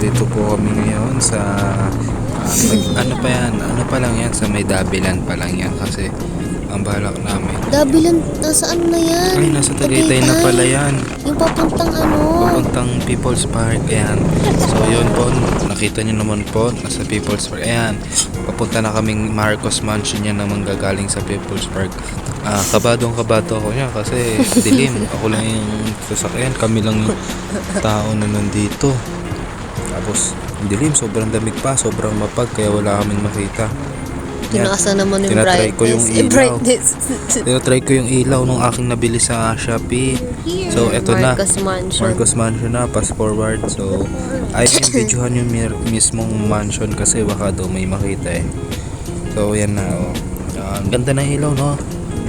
nandito po kami ngayon sa ano pa yan, ano pa lang yan, sa may Dabilan pa lang yan kasi ang balak namin. Dabilan, nasaan na yan? Ay, nasa Tagaytay na pala yan. Yung papuntang ano? Papuntang People's Park, ayan. So yun po, nakita nyo naman po, nasa People's Park, ayan. Papunta na kaming Marcos Mansion yan naman gagaling sa People's Park. Kabado ako niya kasi dilim. Ako lang yung sasakyan, kami lang yung tao na nandito. Tapos dilim, sobrang damig pa, sobrang mapag, kaya wala kaming makita. Tinakasan naman yung Tinatry ko yung ilaw. brightness. Tinatry ko yung ilaw nung aking nabili sa Shopee. So eto na, Marcos Mansion. Marcos Mansion na, pass forward. So ayaw yung videohan yung mismong mansion kasi baka daw may makita eh. So yan na, oh. Ang ganda ng ilaw, no?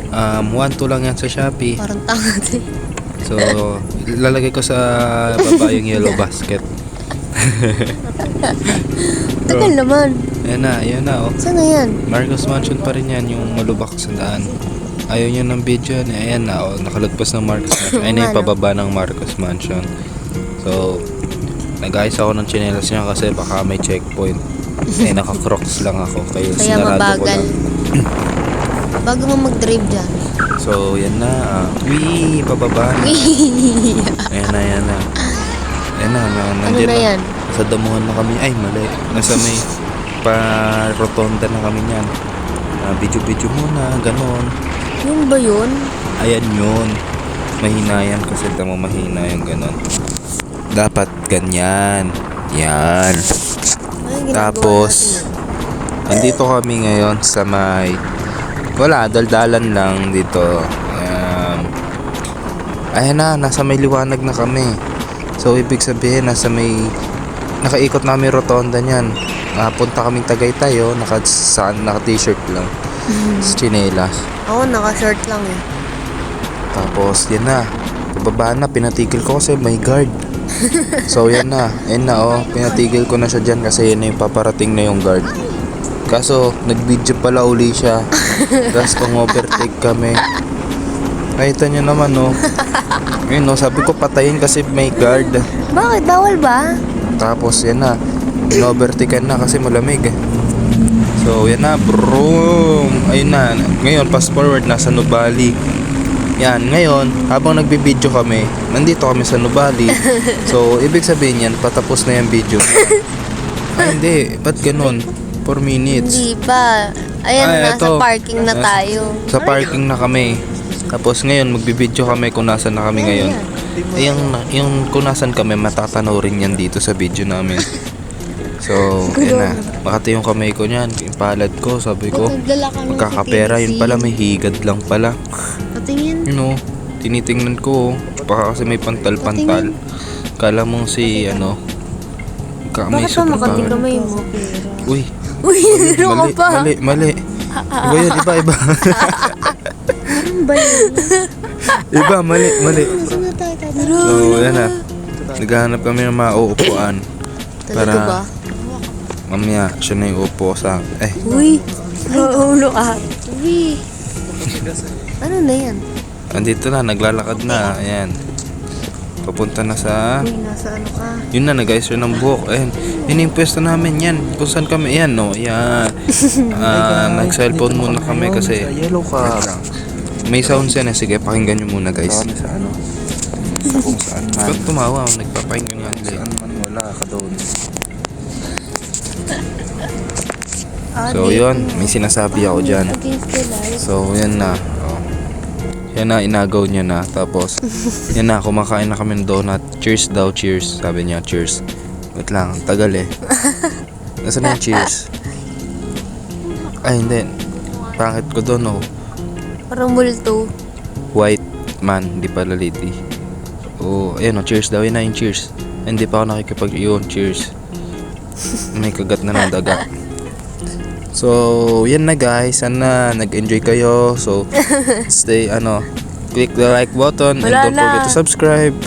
1-2 lang yan sa Shopee. Parang tangat eh. So lalagay ko sa baba yung yellow basket. Tagal naman. Ayan na, oh. Saan na yan? Marcos Mansion pa rin yan, yung malubak sa daan. Ayaw nyo ng video niya. Ayan na, oh, nakalagpas ng Marcos Mansion. Ayun na yung pababa ng Marcos Mansion. So nag-ayos ako ng tsinelas niya kasi baka may checkpoint. Eh, naka-crocs lang ako, kaya sinarado mabagal. ko lang. Bago mo mag-drive dyan. So yan na, pababa na. Ayan na. Ayan na, Ano nandiyan na na. yan? Sa damuhan na kami. Ay, mali. Nasa may pa-rotonda na kami niyan. Video muna, ganon. Yun ba yun? Ayan yun. Mahina yan kasi tamo mahina yung ganon. Dapat ganyan. Yan. Ay, ginagawa Tapos, andito kami ngayon sa may... Wala, daldalan lang dito. Ayan na, nasa may liwanag na kami. So, ibig sabihin, nasa may... Nakaikot namin rotonda niyan. Punta kaming Tagaytay, oh. Naka-t-shirt lang. Sa tsinelas. Ako, naka-short lang eh. Tapos, yan na. Pababa na, pinatigil ko kasi may guard. So, yan na. Yan na, oh. Pinatigil ko na siya dyan kasi yan na yung paparating na yung guard. Kaso, nag-video pala uli siya. Tapos, pang-overtake kami. Nakita niyo naman, oh. Ayun, oh. Sabi ko patayin kasi may guard. Bakit? Bawal ba? Tapos, yan na. In-overtaken na kasi malamig. So, yan na, bro. Ayun na. Ngayon, fast forward, nasa Nubali. Yan, ngayon, habang nagbibideo kami, nandito kami sa Nubali. So, ibig sabihin yan, patapos na yung video. Ay, hindi. Ba't ganun? 4 minutes. Hindi pa. Ayan, nasa eto. parking na tayo. Sa parking na kami. Tapos ngayon, magbibideo kami kung nasan na kami ngayon. Yung kung nasan kami, matatanoorin yan dito sa video namin. So, yun na. Makati yung kamay ko niyan. Yung palad ko, sabi ko, magkakapera. Yun pala, may higad lang pala. Patingin. You know, tinitingnan ko. Baka kasi may pantal-pantal. Kala mong si, may Bakit pa makati superpower. kamay mo? Uy, Uy, ano ka pa? mali. Iba yun, iba. Ano ba yun? Iba, mali. Saan na tayo? So, yan na. Naghahanap kami ng mga uupuan. Talaga ba? Mamaya, siya na yung upo sa... Uy, nauulo ka. Uy. Ano na yan? Andito na, naglalakad na. Ayan. Papunta na sa... Uy, nasa ano ka? Yun na, nag-ayos yun ng buhok. Ayan. Yun yung pwesto namin yan. Kung saan kami. Ayan, no. Ayan. Nag-cellphone muna kami kasi... Yellow ka. May sounds yan. Sige, pakinggan nyo muna, guys. Sa ano? Sa kung saan man. Ba't tumawa? Nagpapakinggan nga nila. Saan man wala ka doon. So, yun. May sinasabi ako dyan. Against the light. So, yan na. Oh. Yan na, inagaw niya na. Tapos, yan na, kumakain na kami ng donut. Cheers daw, cheers. Sabi niya, cheers. Wait lang, tagal eh. Nasaan na yung cheers? Ay, hindi. Pangit ko doon, oh. Parang multo. White man, di pala lady. Oh, ayan, oh, cheers daw. Yan na yung cheers. Hindi pa ako nakikipag, yun, cheers. May kagat na ng daga. So, yan na guys. Sana nag-enjoy kayo. So, stay, click the like button and Wala don't forget na. to subscribe.